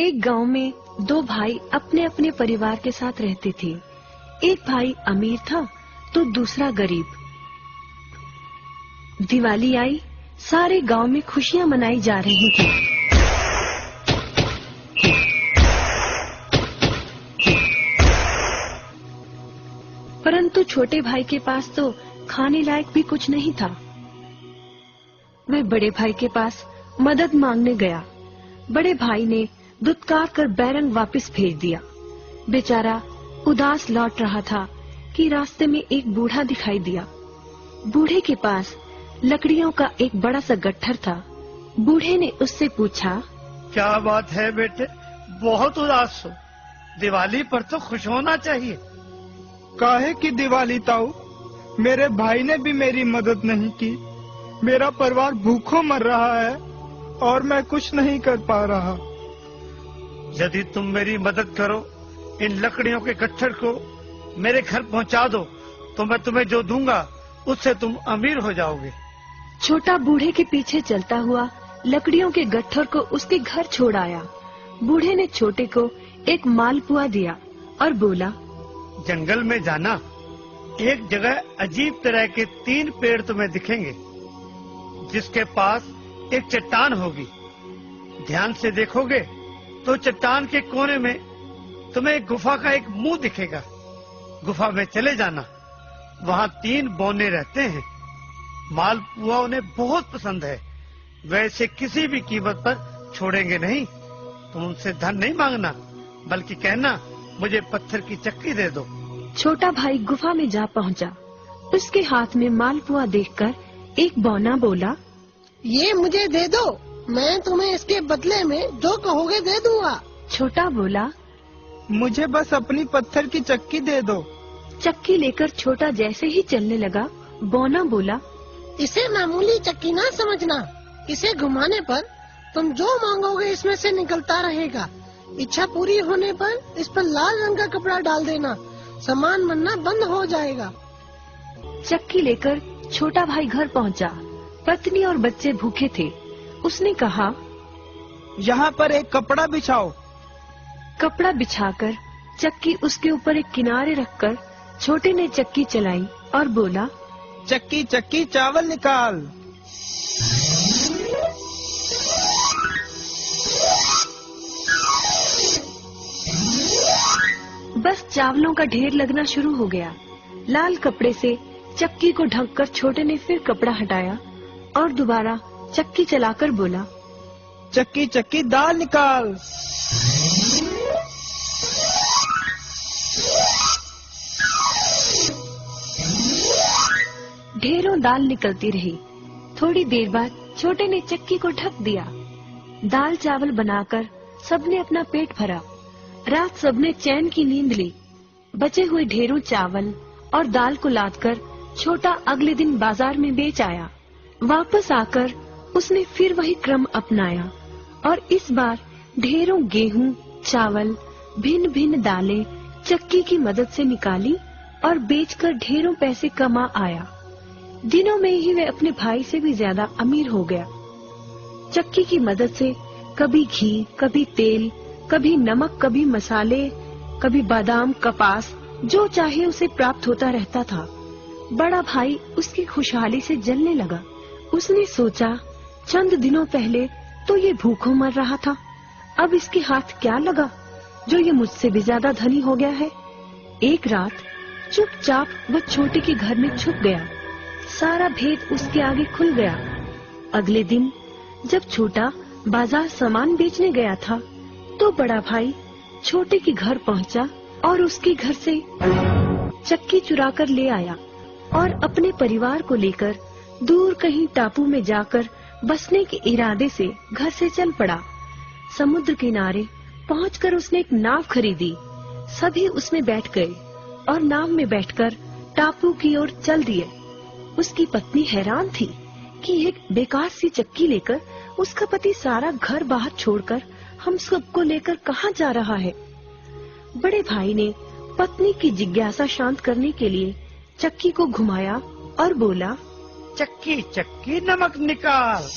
एक गांव में दो भाई अपने अपने परिवार के साथ रहते थे। एक भाई अमीर था तो दूसरा गरीब। दिवाली आई, सारे गांव में खुशियां मनाई जा रही थी। परंतु छोटे भाई के पास तो खाने लायक भी कुछ नहीं था। वह बड़े भाई के पास मदद मांगने गया। बड़े भाई ने दुत्कार कर बैरंग वापस भेज दिया। बेचारा उदास लौट रहा था कि रास्ते में एक बूढ़ा दिखाई दिया। बूढ़े के पास लकड़ियों का एक बड़ा सा गट्ठर था। बूढ़े ने उससे पूछा, क्या बात है बेटे, बहुत उदास हो? दिवाली पर तो खुश होना चाहिए। काहे की दिवाली ताऊ, मेरे भाई ने भी मेरी मदद नहीं की। मेरा परिवार भूखों मर रहा है और मैं कुछ नहीं कर पा रहा। यदि तुम मेरी मदद करो, इन लकड़ियों के गट्ठर को मेरे घर पहुंचा दो, तो मैं तुम्हें जो दूंगा उससे तुम अमीर हो जाओगे। छोटा बूढ़े के पीछे चलता हुआ लकड़ियों के गट्ठर को उसके घर छोड़ आया। बूढ़े ने छोटे को एक मालपुआ दिया और बोला, जंगल में जाना, एक जगह अजीब तरह के 3 पेड़ तुम्हें दिखेंगे, जिसके पास एक चट्टान होगी। ध्यान से देखोगे तो चट्टान के कोने में तुम्हें एक गुफा का एक मुंह दिखेगा। गुफा में चले जाना, वहाँ 3 बौने रहते हैं। मालपुआ उन्हें बहुत पसंद है, वैसे किसी भी कीमत पर छोड़ेंगे नहीं। तुम उनसे धन नहीं मांगना, बल्कि कहना मुझे पत्थर की चक्की दे दो। छोटा भाई गुफा में जा पहुंचा। उसके हाथ में मालपुआ देखकर एक बौना बोला, ये मुझे दे दो, मैं तुम्हें इसके बदले में जो कहोगे दे दूंगा। छोटा बोला, मुझे बस अपनी पत्थर की चक्की दे दो। चक्की लेकर छोटा जैसे ही चलने लगा, बौना बोला, इसे मामूली चक्की ना समझना, इसे घुमाने पर तुम जो मांगोगे इसमें से निकलता रहेगा। इच्छा पूरी होने पर इस पर लाल रंग का कपड़ा डाल देना, सामान बनना बंद हो जाएगा। चक्की लेकर छोटा भाई घर पहुंचा। पत्नी और बच्चे भूखे थे। उसने कहा, यहाँ पर एक कपड़ा बिछाओ। कपड़ा बिछाकर चक्की उसके ऊपर एक किनारे रखकर छोटे ने चक्की चलाई और बोला, चक्की चक्की चावल निकाल। बस चावलों का ढेर लगना शुरू हो गया। लाल कपड़े से चक्की को ढककर छोटे ने फिर कपड़ा हटाया और दोबारा चक्की चलाकर बोला, चक्की चक्की दाल निकाल। ढेरों दाल निकलती रही। थोड़ी देर बाद छोटे ने चक्की को ढक दिया। दाल चावल बनाकर सबने अपना पेट भरा। रात सबने चैन की नींद ली। बचे हुए ढेरों चावल और दाल को लादकर छोटा अगले दिन बाजार में बेच आया। वापस आकर उसने फिर वही क्रम अपनाया और इस बार ढेरों गेहूं, चावल, भिन्न भिन्न दालें चक्की की मदद से निकाली और बेचकर ढेरों पैसे कमा आया। दिनों में ही वह अपने भाई से भी ज्यादा अमीर हो गया। चक्की की मदद से कभी घी, कभी तेल, कभी नमक, कभी मसाले, कभी बादाम, कपास, जो चाहे उसे प्राप्त होता रहता था। बड़ा भाई उसकी खुशहाली से जलने लगा। उसने सोचा, चंद दिनों पहले तो ये भूखों मर रहा था, अब इसके हाथ क्या लगा जो ये मुझसे भी ज्यादा धनी हो गया है। एक रात चुपचाप वह छोटे के घर में छुप गया। सारा भेद उसके आगे खुल गया। अगले दिन जब छोटा बाजार सामान बेचने गया था, तो बड़ा भाई छोटे के घर पहुंचा और उसके घर से चक्की चुरा कर ले आया और अपने परिवार को लेकर दूर कहीं टापू में जाकर बसने के इरादे से घर से चल पड़ा। समुद्र किनारे पहुंचकर उसने एक नाव खरीदी। सभी उसमें बैठ गए और नाव में बैठकर टापू की ओर चल दिए। उसकी पत्नी हैरान थी कि एक बेकार सी चक्की लेकर उसका पति सारा घर बाहर छोड़कर हम सबको लेकर कहाँ जा रहा है। बड़े भाई ने पत्नी की जिज्ञासा शांत करने के लिए चक्की को घुमाया और बोला, चक्की चक्की नमक निकाल।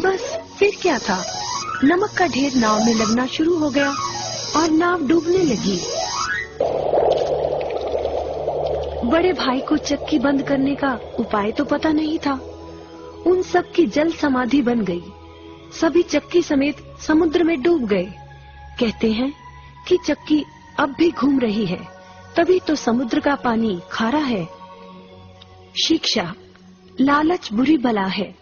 बस फिर क्या था, नमक का ढेर नाव में लगना शुरू हो गया और नाव डूबने लगी। बड़े भाई को चक्की बंद करने का उपाय तो पता नहीं था। उन सब की जल समाधि बन गई। सभी चक्की समेत समुद्र में डूब गए। कहते हैं कि चक्की अब भी घूम रही है, तभी तो समुद्र का पानी खारा है। शिक्षा, लालच बुरी बला है।